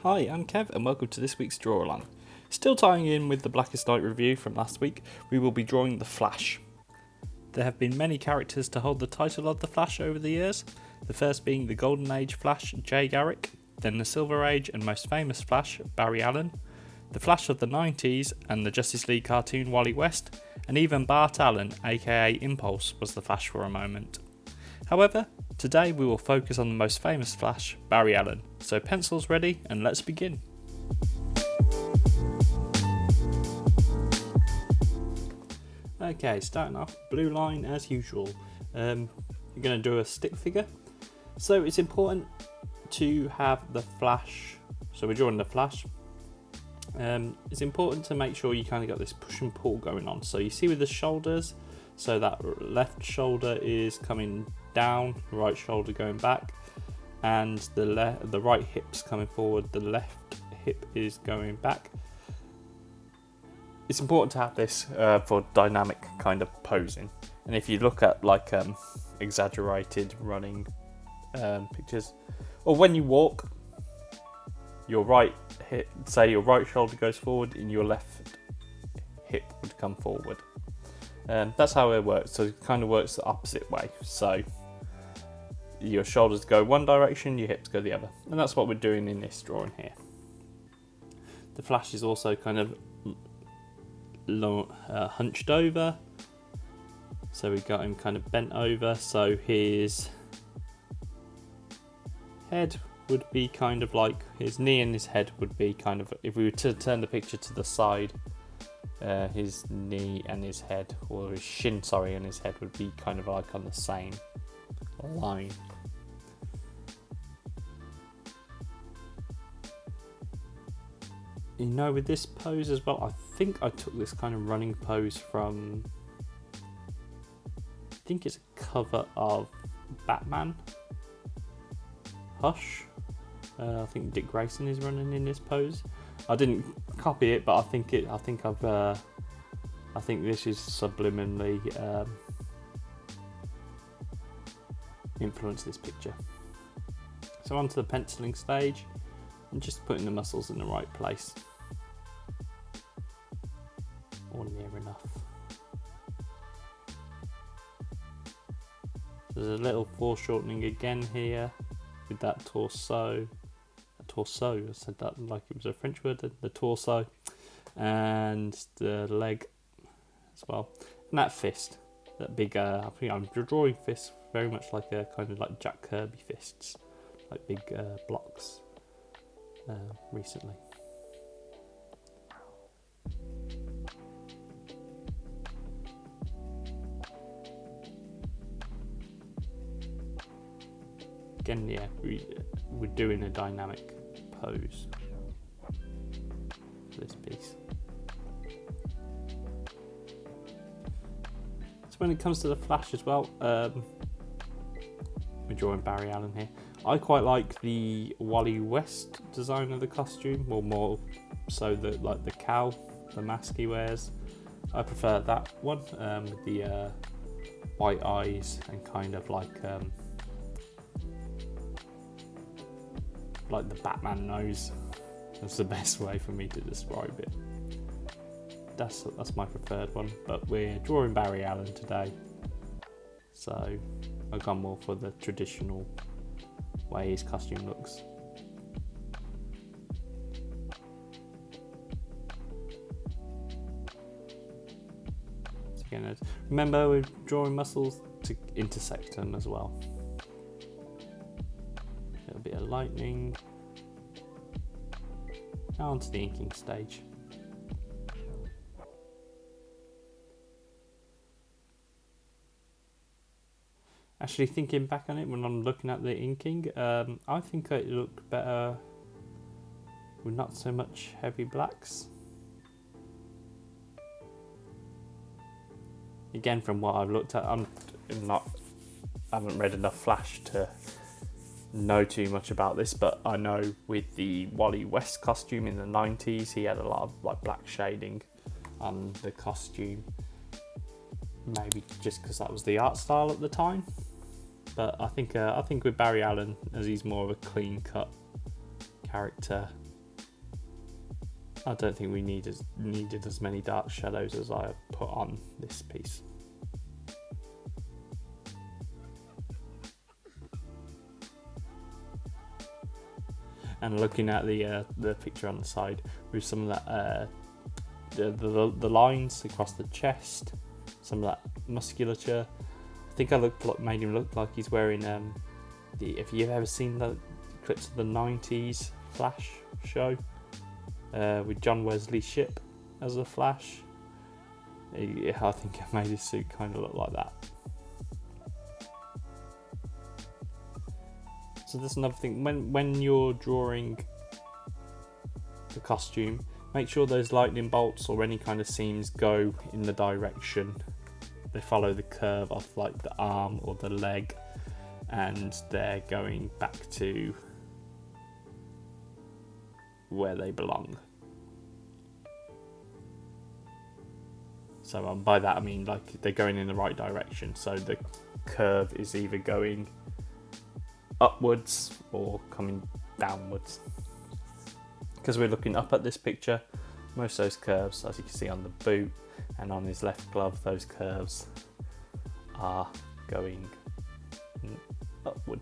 Hi, I'm Kev and welcome to this week's Draw-Along. Still tying in with the Blackest Night review from last week, we will be drawing the Flash. There have been many characters to hold the title of the Flash over the years, the first being the Golden Age Flash, Jay Garrick, then the Silver Age and most famous Flash, Barry Allen, the Flash of the 90s and the Justice League cartoon Wally West, and even Bart Allen aka Impulse was the Flash for a moment. However, today we will focus on the most famous Flash, Barry Allen, so pencils ready and let's begin. Okay, starting off, blue line as usual. You're going to do a stick figure. So it's important to have the Flash, so we're drawing the Flash. It's important to make sure you kind of got this push and pull going on. So you see with the shoulders, so that left shoulder is coming down, right shoulder going back, and the right hip's coming forward, the left hip is going back. It's important to have this for dynamic kind of posing. And if you look at like exaggerated running pictures, or when you walk, your right hip, say your right shoulder goes forward and your left hip would come forward. That's how it works. So it kind of works the opposite way. So your shoulders go one direction, your hips go the other. And that's what we're doing in this drawing here. The Flash is also kind of hunched over. So we got him kind of bent over. So his head would be kind of like, his knee and his head would be kind of, if we were to turn the picture to the side, his knee and his head, or his shin, sorry, and his head would be kind of like on the same line. You know, with this pose as well, I think I took this kind of running pose from, I think it's a cover of Batman, Hush. I think Dick Grayson is running in this pose. I didn't copy it, but I think this is subliminally influenced this picture. So onto the penciling stage and just putting the muscles in the right place, or near enough. There's a little foreshortening again here with that torso. I said that like it was a French word, the torso, and the leg as well, and that fist, that big, I think I'm drawing fists very much like a kind of like Jack Kirby fists, like big blocks recently. Again, yeah, we're doing a dynamic pose for this piece. So when it comes to the Flash as well, we're drawing Barry Allen here. I quite like the Wally West design of the costume, or more so like the cowl, the mask he wears. I prefer that one with the white eyes and kind of like the Batman nose. That's the best way for me to describe it. That's my preferred one, but we're drawing Barry Allen today, so I've gone more for the traditional way his costume looks. So again, remember we're drawing muscles to intersect them as well. A bit of lightning. Now onto the inking stage. Actually, thinking back on it, when I'm looking at the inking, I think it looked better with not so much heavy blacks. Again, from what I've looked at, I haven't read enough Flash to know too much about this, but I know with the Wally West costume in the 90s, he had a lot of like black shading on the costume, maybe just because that was the art style at the time. But I think with Barry Allen, as he's more of a clean cut character, I don't think we needed as many dark shadows as I put on this piece. And looking at the picture on the side with some of that the lines across the chest, some of that musculature. I think made him look like he's wearing if you've ever seen the clips of the 90s Flash show with John Wesley Shipp as a Flash. I think I made his suit kind of look like that. So that's another thing, when you're drawing the costume, make sure those lightning bolts or any kind of seams go in the direction. They follow the curve of like the arm or the leg, and they're going back to where they belong. So by that I mean like they're going in the right direction, so the curve is either going upwards or coming downwards. Because we're looking up at this picture, most of those curves, as you can see on the boot and on his left glove, those curves are going in upward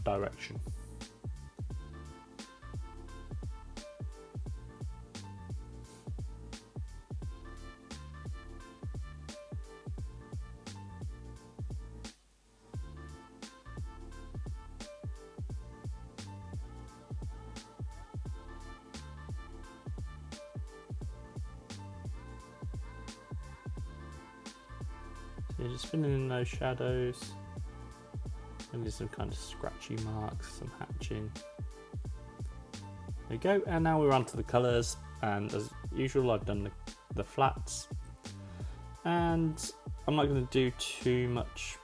direction. So just filling in those shadows, and some kind of scratchy marks, some hatching. There we go, and now we're on to the colours, and as usual I've done the flats, and I'm not going to do too much.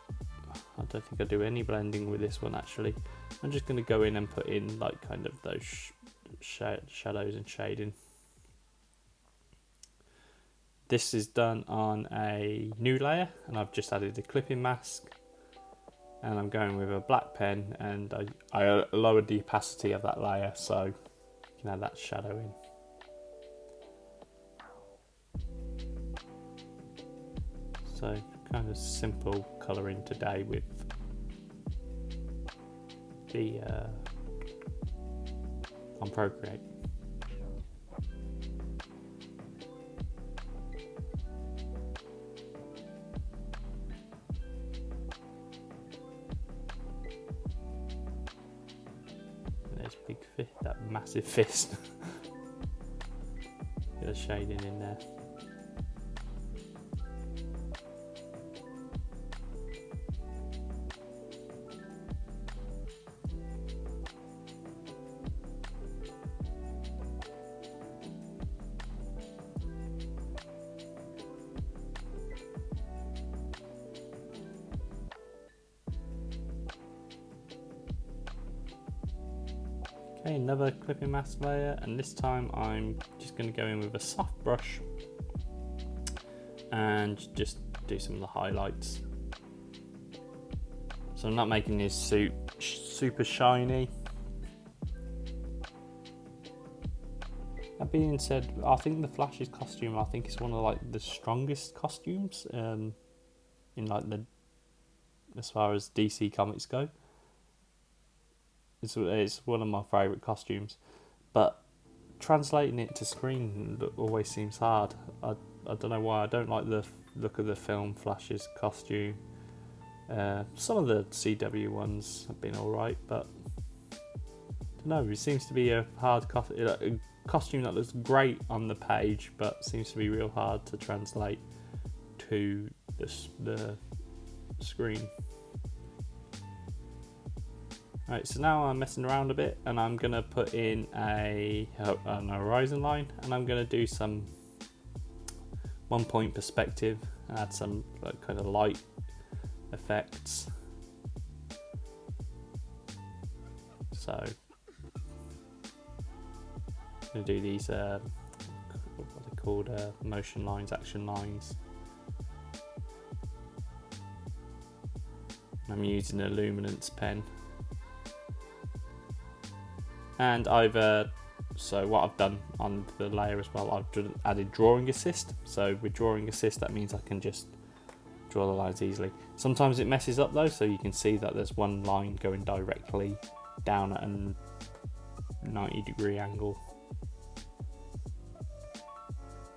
I don't think I'll do any blending with this one actually. I'm just going to go in and put in like kind of those shadows and shading. This is done on a new layer, and I've just added a clipping mask, and I'm going with a black pen, and I lowered the opacity of that layer so you can add that shadow in. So kind of simple colouring today with the on Procreate. Big fist, that massive fist. Bit of shading in there. Okay, another clipping mask layer, and this time I'm just going to go in with a soft brush and just do some of the highlights. So I'm not making his suit super shiny. That being said, I think the Flash's costume, I think it's one of like the strongest costumes in like as far as DC comics go. It's one of my favourite costumes, but translating it to screen always seems hard. I don't know why. I don't like the look of the film Flash's costume. Some of the CW ones have been alright, but I don't know, it seems to be a hard costume that looks great on the page, but seems to be real hard to translate to the screen. Right, so now I'm messing around a bit, and I'm going to put in an horizon line, and I'm going to do some 1 point perspective, add some like, kind of light effects. So I'm going to do these what are they called, motion lines, action lines. I'm using a luminance pen. And I've So what I've done on the layer as well, I've added drawing assist. So with drawing assist, that means I can just draw the lines easily. Sometimes it messes up though, so you can see that there's one line going directly down at a 90-degree angle.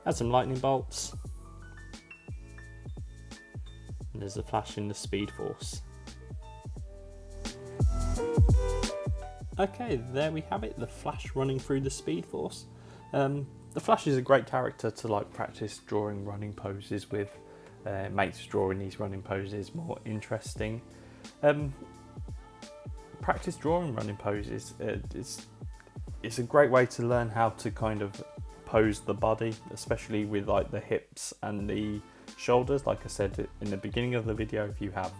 Add some lightning bolts. And there's a flash in the Speed Force. Okay, there we have it, the Flash running through the Speed Force. The Flash is a great character to like practice drawing running poses with. It makes drawing these running poses more interesting. Practice drawing running poses. It's a great way to learn how to kind of pose the body, especially with like the hips and the shoulders. Like I said in the beginning of the video, if you have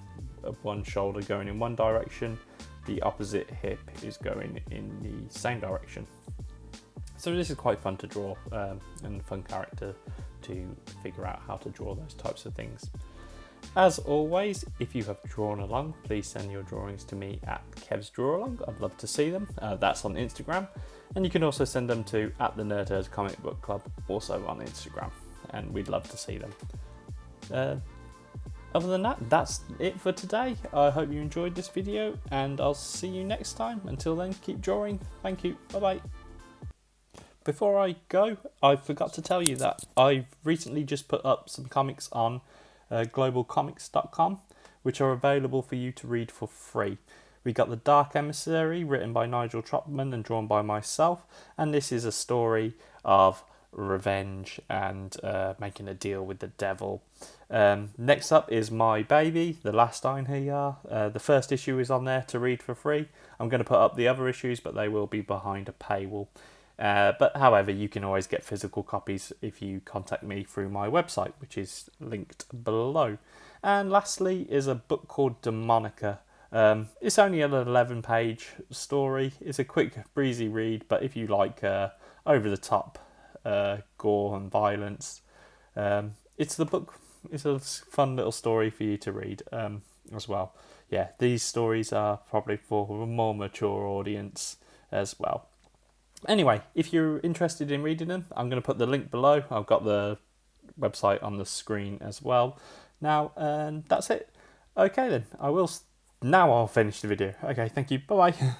one shoulder going in one direction, the opposite hip is going in the same direction. So this is quite fun to draw and a fun character to figure out how to draw those types of things. As always, if you have drawn along, please send your drawings to me at Kev's Draw Along. I'd love to see them. That's on Instagram, and you can also send them to @the Comic Book Club, also on Instagram, and we'd love to see them. Other than that, that's it for today. I hope you enjoyed this video, and I'll see you next time. Until then, keep drawing. Thank you. Bye bye. Before I go, I forgot to tell you that I've recently just put up some comics on globalcomics.com, which are available for you to read for free. We got The Dark Emissary, written by Nigel Tropman and drawn by myself, and this is a story of revenge and making a deal with the devil. Next up is My Baby, The Last Einherjar. The first issue is on there to read for free. I'm going to put up the other issues, but they will be behind a paywall. But however, you can always get physical copies if you contact me through my website, which is linked below. And lastly is a book called Demonica. It's only an 11-page story. It's a quick, breezy read, but if you like over-the-top gore and violence, it's the book. It's a fun little story for you to read as well. Yeah, these stories are probably for a more mature audience as well. Anyway, if you're interested in reading them, I'm going to put the link below. I've got the website on the screen as well. Now, that's it. Okay then, I'll finish the video. Okay, thank you. Bye bye.